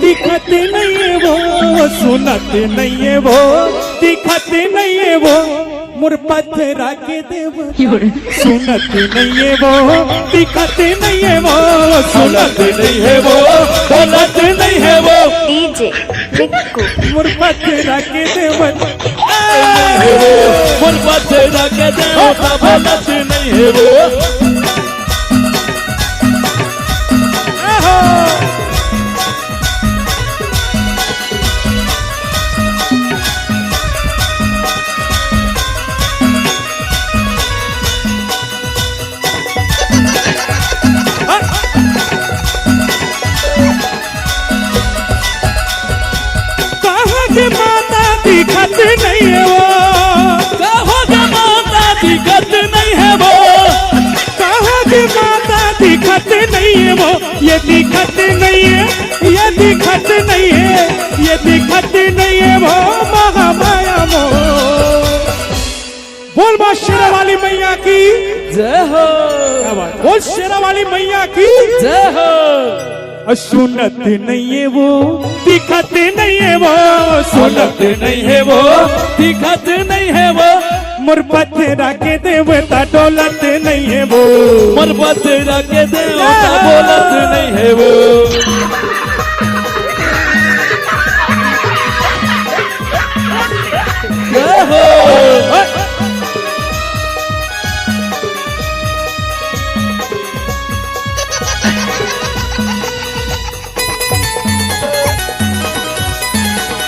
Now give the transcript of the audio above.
दिखत नहीं है वो, सुनत नहीं है वो, दिखत नहीं है वो, मोर पत्थरा के देव सुनत नहीं है वो, दिखत नहीं है वो, सुनत नहीं है वो, बोलत नहीं है वो, डीजे बिक्कू मोर पत्थरा के देव मोर पत्थरा के देवता बोलत नहीं है वो। माता दिखत नहीं है वो, कहोगे माता दिखत नहीं है वो, कहोगे माता दिखत नहीं है वो, ये दिखत नहीं है, ये दिखत नहीं है, ये दिखत नहीं है वो, महामाया मो। बोल मां शेरा वाली मैया की जय हो, बोल शेरा वाली मैया की जय हो। सुनत नहीं है वो, दिखत नहीं है वो, सुनत नहीं है वो, दिखत नहीं है वो, मोर पत्थरा के देवता डोलत नहीं है वो, मोर पत्थरा के देवता बोलत नहीं है वो।